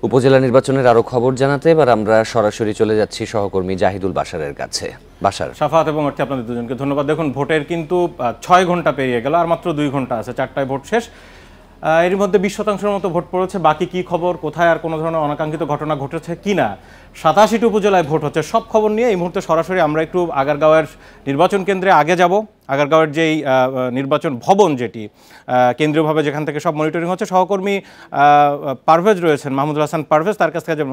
উপজেলা নির্বাচনের আরো খবর জানাতে এবার আমরা সরাসরি চলে যাচ্ছি সহকর্মী জাহিদুল বাশারের কাছে। বাশার, সাফাত এবং অর্থে আপনাদের দুজনকে ধন্যবাদ। দেখুন, ভোটের কিন্তু 6 ঘন্টা পেরিয়ে গেল, আর মাত্র 2 ঘন্টা আছে, 4টায় ভোট শেষ। এর মধ্যে 20% মতো ভোট পড়েছে। বাকি কি খবর, কোথায় আর কোনো ধরনের অনাকাঙ্ক্ষিত ঘটনা ঘটেছে কিনা, 87টি উপজেলায় ভোট হচ্ছে, সব খবর নিয়ে এই মুহূর্তে সরাসরি আমরা একটু আগারগাঁওয়ের নির্বাচন কেন্দ্রে আগে যাব। আগারগাঁওয়ের যেই নির্বাচন ভবন, যেটি কেন্দ্রীয়ভাবে যেখান থেকে সব মনিটরিং হচ্ছে, সহকর্মী পারভেজ রয়েছেন, মাহমুদুল হাসান পারভেজ, তার কাছ থেকে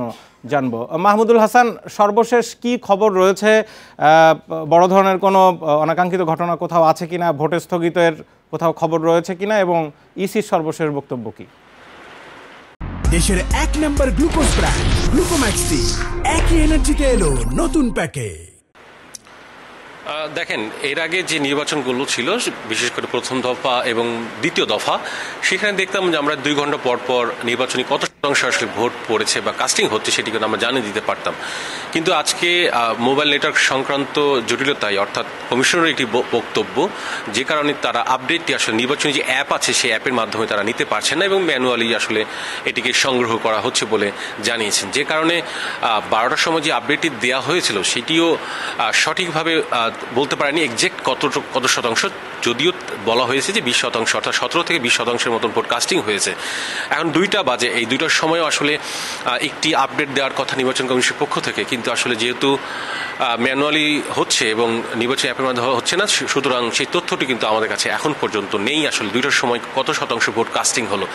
জানবো। মাহমুদুল হাসান, সর্বশেষ কি খবর রয়েছে? বড় ধরনের কোনো অনাকাঙ্ক্ষিত ঘটনা কোথাও আছে কিনা, ভোটের স্থগিতের কোথাও খবর রয়েছে কিনা, এবং ইসির সর্বশেষ বক্তব্য কি? দেশের 1 নম্বর গ্লুকোজ ব্র্যান্ড গ্লুকোম্যাক্স-টি একই এনার্জিতে এলো নতুন প্যাকে। দেখেন, এর আগে যে নির্বাচনগুলো ছিল, বিশেষ করে প্রথম দফা এবং দ্বিতীয় দফা, সেখানে দেখতাম যে আমরা 2 ঘন্টা পর পর নির্বাচনী কত শতাংশ আসলে ভোট পড়েছে বা কাস্টিং হচ্ছে সেটি কিন্তু আমরা জানিয়ে দিতে পারতাম। কিন্তু আজকে মোবাইল নেটওয়ার্ক সংক্রান্ত জটিলতায়, অর্থাৎ কমিশনের একটি বক্তব্য, যে কারণে তারা আপডেটটি আসলে নির্বাচনী যে অ্যাপ আছে সেই অ্যাপের মাধ্যমে তারা নিতে পারছেন না এবং ম্যানুয়ালি আসলে এটিকে সংগ্রহ করা হচ্ছে বলে জানিয়েছেন। যে কারণে 12টার সময় যে আপডেটটি দেওয়া হয়েছিল সেটিও সঠিকভাবে বলতে পারেনি এক্সাক্ট কত শতাংশ, যদিও বলা হয়েছে যে 20%, অর্থাৎ 17 থেকে 20% মতন ভোট কাস্টিং হয়েছে। এখন 2টা বাজে, এই 2টার সময়ও আসলে একটি আপডেট দেওয়ার কথা নির্বাচন কমিশনের পক্ষ থেকে, কিন্তু আসলে যেহেতু ম্যানুয়ালি হচ্ছে এবং নির্বাচন অ্যাপের মাধ্যমে হচ্ছে না, সুতরাং সেই তথ্যটি কিন্তু আমাদের কাছে এখন পর্যন্ত নেই আসলে 2টার সময় কত শতাংশ ভোট কাস্টিং হলো।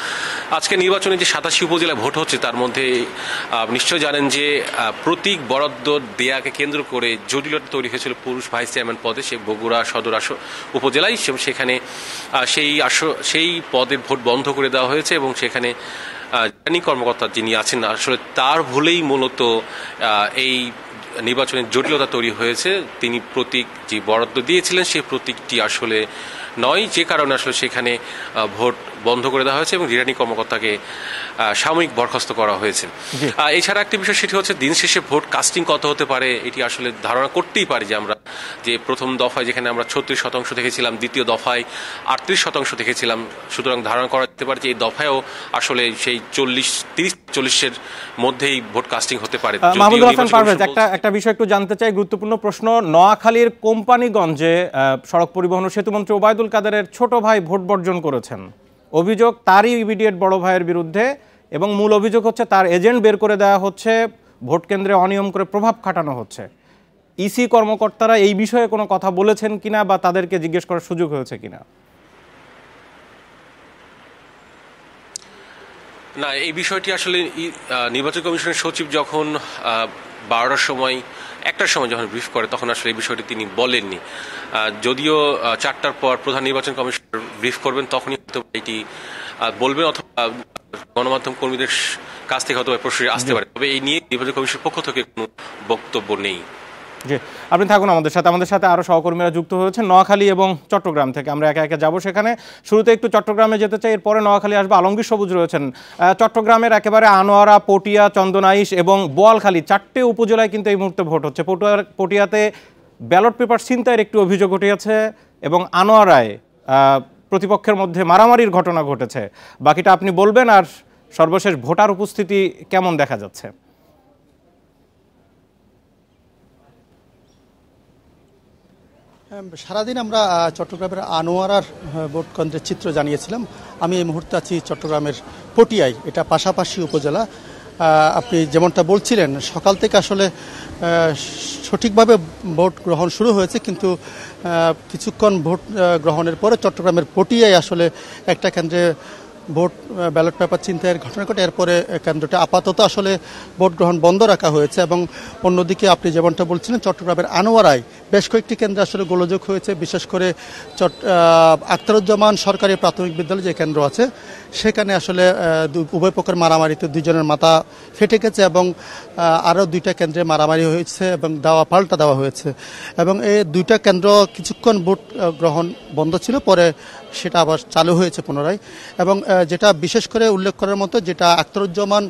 আজকে নির্বাচনে যে 87 উপজেলায় ভোট হচ্ছে, তার মধ্যে নিশ্চয় জানেন যে প্রতীক বরাদ্দ দেয়াকে কেন্দ্র করে জটিলতা তৈরি হয়েছিল পুরুষ ভাইস চেয়ারম্যান পদে, সে বগুড়া সদর উপজেলায়। সেখানে সেই পদের ভোট বন্ধ করে দেওয়া হয়েছে এবং সেখানে রিটার্নিং কর্মকর্তা যিনি আছেন, আসলে তার ভুলেই মূলত এই নির্বাচনের জটিলতা তৈরি হয়েছে। তিনি প্রতীক যে বরাদ্দ দিয়েছিলেন সেই প্রতীকটি আসলে নয়, যে কারণে আসলে সেখানে ভোট বন্ধ করে দেওয়া হয়েছে এবং রিটার্নিং কর্মকর্তাকে সাময়িক বরখাস্ত করা হয়েছে। এছাড়া একটি বিষয়, সেটি হচ্ছে দিন শেষে ভোট কাস্টিং কত হতে পারে এটি আসলে ধারণা করতেই পারি যে আমরা যে প্রথম দফায় যেখানে আমরা 36% দেখেছিলাম, দ্বিতীয় দফায় 38% দেখেছিলাম, সুতরাং ধারণা করা যেতে পারে যে এই দফায়ও আসলে সেই 30-40-এর মধ্যেই ভোট কাস্টিং হতে পারে। মাহমুদুল হাসান পারভেজ, একটা বিষয় একটু জানতে চাই, গুরুত্বপূর্ণ প্রশ্ন। নোয়াখালীর কোম্পানিগঞ্জে সড়ক পরিবহন ও সেতুমন্ত্রী ওবায়দুল কাদেরের ছোট ভাই ভোট বর্জন করেছেন। অভিযোগ তারই ইমিডিয়েট বড় ভাইয়ের বিরুদ্ধে, এবং মূল অভিযোগ হচ্ছে তার এজেন্ট বের করে দেওয়া হচ্ছে, ভোট কেন্দ্রে অনিয়ম করে প্রভাব খাটানো হচ্ছে। ইসি কর্মকর্তারা এই বিষয়ে কোনো কথা বলেছেন কিনা বা তাদেরকে জিজ্ঞেস করার সুযোগ হয়েছে কিনা? না, এই বিষয়টি আসলে নির্বাচন কমিশনের সচিব যখন 12টার সময় 1টার সময় যখন ব্রিফ করে, তখন আসলে এই বিষয়টি তিনি বলেননি। যদিও 4টার পর প্রধান নির্বাচন কমিশনার ব্রিফ করবেন, তখনই হয়তো এটি বলবেন, অথবা গণমাধ্যম কর্মীদের কাছ থেকে হয়তো প্রশ্ন আসতে পারে। তবে এই নিয়ে নির্বাচন কমিশনের পক্ষ থেকে কোনো বক্তব্য নেই। জি, আপনি থাকুন আমাদের সাথে আরো সহকর্মীরা যুক্ত হয়েছেন নোয়াখালী এবং চট্টগ্রাম থেকে। আমরা একে একে যাবো সেখানে। শুরুতে একটু চট্টগ্রামে যেতে চাই, এরপরে নোয়াখালী আসবে। আলমগীর সবুজ রয়েছেন চট্টগ্রামের একেবারে আনোয়ারা, পটিয়া, চন্দনাইশ এবং বোয়ালখালী, 4টে উপজেলায় কিন্তু এই মুহূর্তে ভোট হচ্ছে। পটিয়াতে ব্যালট পেপার ছিনতাইয়ের একটু অভিযোগ উঠেছে এবং আনোয়ারায় প্রতিপক্ষের মধ্যে মারামারির ঘটনা ঘটেছে। বাকিটা আপনি বলবেন। আর সর্বশেষ ভোটার উপস্থিতি কেমন দেখা যাচ্ছে? সারাদিন আমরা চট্টগ্রামের আনোয়ারার ভোট কেন্দ্রের চিত্র জানিয়েছিলাম। আমি এই মুহূর্তে আছি চট্টগ্রামের পটিয়ায়, এটা পাশাপাশি উপজেলা। আপনি যেমনটা বলছিলেন, সকাল থেকে আসলে সঠিকভাবে ভোট গ্রহণ শুরু হয়েছে, কিন্তু কিছুক্ষণ ভোট গ্রহণের পরে চট্টগ্রামের পটিয়ায় আসলে একটা কেন্দ্রে ভোট ব্যালট পেপার ছিনতাইয়ের ঘটনা ঘটে। এরপরে কেন্দ্রটা আপাতত আসলে ভোট গ্রহণ বন্ধ রাখা হয়েছে। এবং অন্যদিকে আপনি যেমনটা বলছিলেন, চট্টগ্রামের আনোয়ারায় বেশ কয়েকটি কেন্দ্রে আসলে গোলযোগ হয়েছে। বিশেষ করে আখতারুজ্জামান সরকারি প্রাথমিক বিদ্যালয় যে কেন্দ্র আছে, সেখানে আসলে উভয় পক্ষের মারামারিতে 2 জনের মাথা ফেটে গেছে এবং আরও 2টা কেন্দ্রে মারামারি হয়েছে এবং পাল্টা দেওয়া হয়েছে। এবং এই 2টা কেন্দ্র কিছুক্ষণ ভোট গ্রহণ বন্ধ ছিল, পরে সেটা আবার চালু হয়েছে পুনরায়। এবং যেটা বিশেষ করে উল্লেখ করার মতো, যেটা আখতারুজ্জামান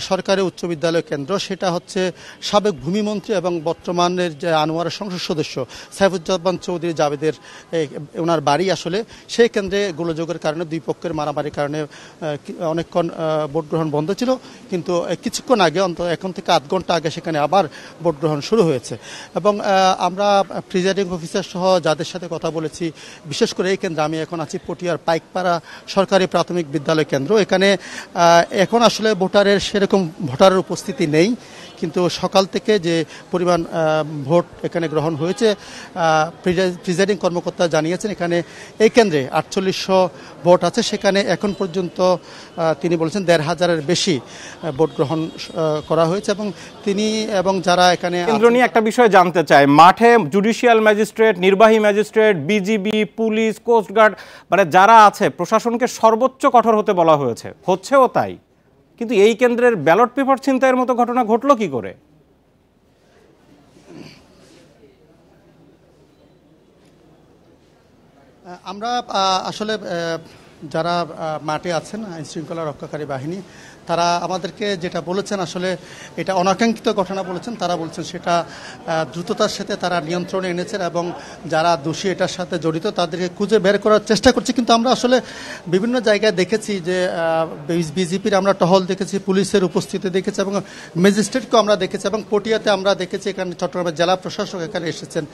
সরকারি উচ্চ বিদ্যালয় কেন্দ্র, সেটা হচ্ছে সাবেক ভূমিমন্ত্রী এবং বর্তমানের যে আনোয়ারা সংসদ সদস্য সাইফুজ্জামান চৌধুরী জাবেদের ওনার বাড়ি। আসলে সেই কেন্দ্রে গোলযোগের কারণে দুই পক্ষের মারামারির কারণে অনেকক্ষণ ভোট গ্রহণ বন্ধ ছিল, কিন্তু কিছুক্ষণ আগে এখন থেকে আধ ঘন্টা আগে সেখানে আবার ভোট গ্রহণ শুরু হয়েছে। এবং আমরা প্রিজাইডিং অফিসার সহ যাদের সাথে কথা বলেছি, বিশেষ করে এই কেন্দ্রে, আমি এখন আছি পটিয়ার পাইকপাড়া সরকারি প্রাথমিক বিদ্যালয় কেন্দ্র, এখানে এখন আসলে সেরকম ভোটারের উপস্থিতি নেই, কিন্তু সকাল থেকে যে পরিমাণ ভোট এখানে গ্রহণ হয়েছে, প্রিজাইডিং কর্মকর্তা জানিয়েছেন এখানে এই কেন্দ্রে 4800 ভোট আছে, সেখানে এখন পর্যন্ত তিনি বলেছেন 1500-এর বেশি ভোট গ্রহণ করা হয়েছে। এবং তিনি এবং যারা এখানে কেন্দ্র নিয়ে একটা বিষয় জানতে চাই, মাঠে জুডিশিয়াল ম্যাজিস্ট্রেট, নির্বাহী ম্যাজিস্ট্রেট, বিজিবি, পুলিশ, কোস্টগার্ড, মানে যারা আছে প্রশাসনকে সর্বোচ্চ কঠোর হতে বলা হচ্ছেও তাই, কিন্তু এই কেন্দ্রের ব্যালট পেপার ছিনতাইয়ের মতো ঘটনা ঘটলো কি করে? আমরা আসলে যারা মাঠে আছেন আইন শৃঙ্খলা রক্ষাকারী বাহিনী, তারা আমাদেরকে যেটা বলেছেন, আসলে এটা অনাকাঙ্ক্ষিত ঘটনা বলেছেন। তারা বলছেন সেটা দ্রুততার সাথে তারা নিয়ন্ত্রণে এনেছেন এবং যারা দোষী এটার সাথে জড়িত তাদেরকে খুঁজে বের করার চেষ্টা করছে। কিন্তু আমরা আসলে বিভিন্ন জায়গায় দেখেছি যে বিজেপির আমরা টহল দেখেছি, পুলিশের উপস্থিতি দেখেছি এবং ম্যাজিস্ট্রেটকেও আমরা দেখেছি, এবং পটিয়াতে আমরা দেখেছি এখানে চট্টগ্রামের জেলা প্রশাসক এখানে এসেছেন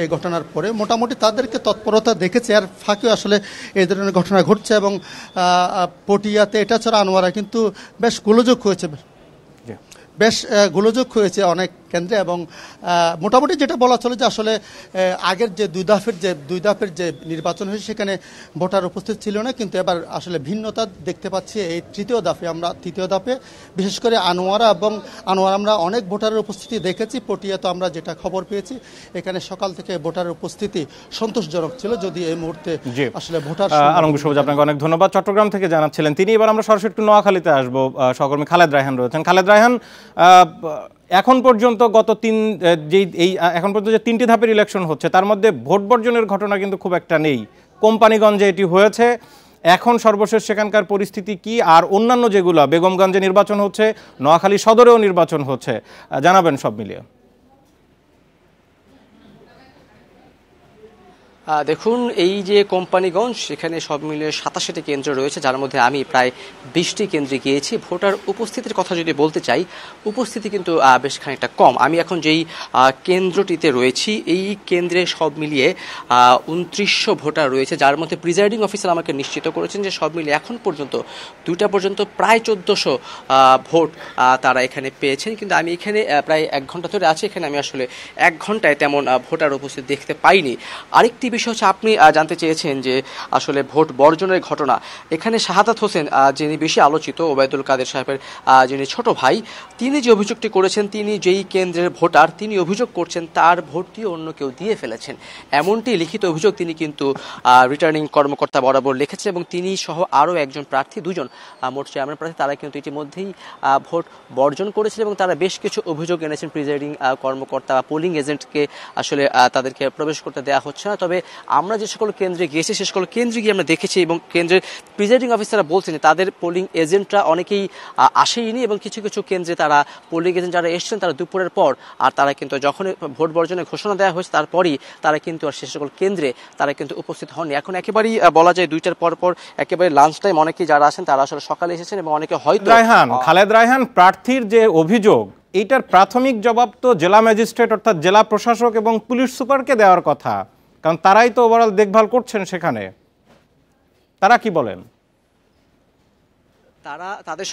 এই ঘটনার পরে। মোটামুটি তাদেরকে তৎপরতা দেখেছি, আর ফাঁকেও আসলে এই ধরনের ঘটনা ঘটছে। এবং পটিয়াতে এটা ছাড়া আনোয়ারা কিন্তু বেশ গোলযোগ হয়েছে অনেক কেন্দ্রে। এবং মোটামুটি যেটা বলা চলে যে আসলে আগের যে দুই ধাপের যে নির্বাচন হয়েছে সেখানে ভোটার উপস্থিত ছিল না, কিন্তু এবার আসলে ভিন্নতা দেখতে পাচ্ছি এই তৃতীয় ধাপে বিশেষ করে আনোয়ারা আমরা অনেক ভোটারের উপস্থিতি দেখেছি। পটিয়াতে আমরা যেটা খবর পেয়েছি এখানে সকাল থেকে ভোটারের উপস্থিতি সন্তোষজনক ছিল, যদি এই মুহূর্তে আসলে ভোটার। আলমগীর সবুজ, আপনাকে অনেক ধন্যবাদ। চট্টগ্রাম থেকে জানাচ্ছিলেন তিনি। এবার আমরা সরাসরি একটু নোয়াখালীতে আসবো, সহকর্মী খালেদ রায়হান রয়েছেন। খালেদ রায়হান, এখন পর্যন্ত এখন পর্যন্ত যে 3টি ধাপের ইলেকশন হচ্ছে তার মধ্যে ভোট বর্জনের ঘটনা কিন্তু খুব একটা নেই। কোম্পানিগঞ্জে এটি হয়েছে, এখন সর্বশেষ সেখানকার পরিস্থিতি কি? আর অন্যান্য যেগুলো, বেগমগঞ্জে নির্বাচন হচ্ছে, নোয়াখালী সদরেও নির্বাচন হচ্ছে, জানাবেন সব মিলিয়ে। দেখুন, এই যে কোম্পানিগঞ্জ, সেখানে সব মিলিয়ে 87টি কেন্দ্র রয়েছে, যার মধ্যে আমি প্রায় 20টি কেন্দ্রে গিয়েছি। ভোটার উপস্থিতির কথা যদি বলতে চাই, উপস্থিতি কিন্তু বেশ খানিকটা কম। আমি এখন যেই কেন্দ্রটিতে রয়েছি, এই কেন্দ্রে সব মিলিয়ে 2900 ভোটার রয়েছে, যার মধ্যে প্রিজাইডিং অফিসার আমাকে নিশ্চিত করেছেন যে সব মিলিয়ে এখন পর্যন্ত 2টা পর্যন্ত প্রায় 1400 ভোট তারা এখানে পেয়েছেন। কিন্তু আমি এখানে প্রায় 1 ঘন্টা ধরে আছি, এখানে আমি আসলে 1 ঘন্টায় তেমন ভোটার উপস্থিতি দেখতে পাইনি। আরেকটি বিষয় হচ্ছে, আপনি জানতে চেয়েছেন যে আসলে ভোট বর্জনের ঘটনা। এখানে শাহাদাত হোসেন, যিনি বেশি আলোচিত, ওবায়দুল কাদের সাহেবের যিনি ছোট ভাই, তিনি যে অভিযোগটি করেছেন, তিনি যেই কেন্দ্রের ভোটার, তিনি অভিযোগ করছেন তার ভোটটি অন্য কেউ দিয়ে ফেলেছেন। এমনটি লিখিত অভিযোগ তিনি কিন্তু রিটার্নিং কর্মকর্তা বরাবর লিখেছেন, এবং তিনি সহ আরও একজন প্রার্থী, 2জন মোট চেয়ারম্যান প্রার্থী, তারা কিন্তু ইতিমধ্যেই ভোট বর্জন করেছেন এবং তারা বেশ কিছু অভিযোগ এনেছেন প্রিজাইডিং কর্মকর্তা বা পোলিং এজেন্টকে আসলে তাদেরকে প্রবেশ করতে দেওয়া হচ্ছে না। তবে আমরা যে সকল কেন্দ্রে গিয়েছি সে সকল কেন্দ্রে গিয়ে আমরা দেখেছি, এবং কেন্দ্রের প্রিজাইডিং অফিসাররা বলছেন যে তাদের পোলিং এজেন্টরা অনেকেই আসেইনি, এবং কিছু কিছু কেন্দ্রে তারা পোলিং এজেন্ট যারা এসেছেন তারা দুপুরের পর, আর তারা কিন্তু যখন ভোট বর্জনের ঘোষণা দেওয়া হয়েছে তারপরই তারা কিন্তু আর সে সকল কেন্দ্রে তারা কিন্তু উপস্থিত হননি। এখন একেবারেই বলা যায় 2টার পর একেবারে লাঞ্চ টাইম, অনেকেই যারা আছেন তারা আসলে সকালে এসেছেন এবং অনেকে হয়তো। খালেদ রায়হান, প্রার্থীর যে অভিযোগ, এইটার প্রাথমিক জবাব তো জেলা ম্যাজিস্ট্রেট অর্থাৎ জেলা প্রশাসক এবং পুলিশ সুপারকে দেওয়ার কথা, কারণ তারাই তো ওভারঅল দেখভাল করছেন সেখানে। তারা কি বলেন? তাদের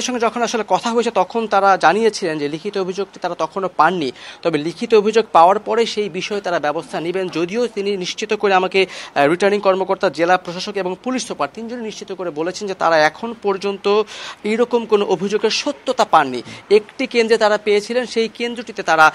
সঙ্গে যখন আসলে কথা হয়েছে তখন তারা জানিয়েছিলেন যে লিখিত অভিযোগটি তারা তখনও পাননি, তবে লিখিত অভিযোগ পাওয়ার পরে সেই বিষয়ে তারা ব্যবস্থা নেবেন। যদিও তিনি নিশ্চিত করে আমাকে, রিটার্নিং কর্মকর্তা, জেলা প্রশাসক এবং পুলিশ সুপার, 3জনই নিশ্চিত করে বলেছেন যে তারা এখন পর্যন্ত এইরকম কোনো অভিযোগের সত্যতা পাননি। একটি কেন্দ্রে তারা পেয়েছিলেন, সেই কেন্দ্রটিতে তারা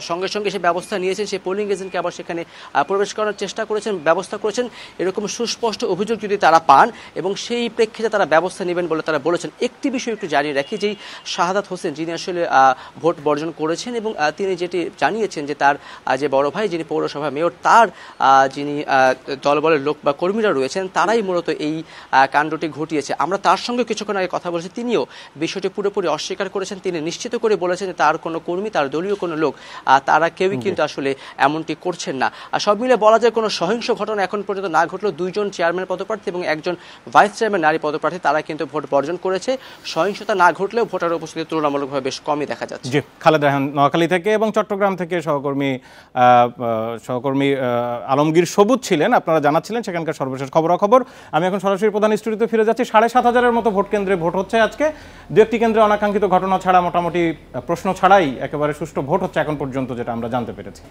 সঙ্গে সঙ্গে সে ব্যবস্থা নিয়েছেন, সেই পোলিং এজেন্টকে আবার সেখানে প্রবেশ করার চেষ্টা করেছেন, ব্যবস্থা করেছেন। এরকম সুস্পষ্ট অভিযোগ যদি তারা পান এবং সেই প্রেক্ষিতে তারা ব্যবস্থা নেবেন বলে তারা বলেছেন। করেছেন। একটি বিষয় একটু জানিয়ে রাখি, যেই শাহাদাত হোসেন যিনি আসলে ভোট বর্জন করেছেন এবং তিনি যেটি জানিয়েছেন যে তার যে বড় ভাই যিনি পৌরসভা মেয়র, তার যিনি দলবলের লোক বা কর্মীরা রয়েছেন তারাই মূলত এই কাণ্ডটি ঘটিয়েছে। আমরা তার সঙ্গে কিছুক্ষণ আগে কথা বলেছি, তিনিও বিষয়টি পুরোপুরি অস্বীকার করেছেন। তিনি নিশ্চিত করে বলেছেন যে তার কোনো কর্মী, তার দলীয় কোনো লোক, তারা কেউই কিন্তু আসলে এমনটি করছেন না। সব মিলে বলা যায় কোনো সহিংস ঘটনা এখন পর্যন্ত না ঘটলেও 2 জন চেয়ারম্যান পদপ্রার্থী এবং 1 জন ভাইস চেয়ারম্যান নারী পদপ্রার্থী তারা কিন্তু ভোট বর্জন করেছে। সহিংসতা না ঘটলেও ভোটার উপস্থিতি তুলনামূলকভাবে বেশ কমই দেখা যাচ্ছে। জি, খালেদ রায়হান নোয়াখালী থেকে এবং চট্টগ্রাম থেকে সহকর্মী আলমগীর সবুজ ছিলেন, আপনারা জানাচ্ছিলেন সেখানকার সর্বশেষ খবরাখবর। আমি এখন সরাসরি প্রধান স্টুডিওতে ফিরে যাচ্ছি। 7,500-এর মতো ভোট কেন্দ্রে ভোট হচ্ছে আজকে। 2-1টি কেন্দ্রে অনাকাঙ্ক্ষিত ঘটনা ছাড়া মোটামুটি প্রশ্ন ছাড়াই একেবারে সুষ্ঠু ভোট হচ্ছে এখন পর্যন্ত, যেটা আমরা জানতে পেরেছি।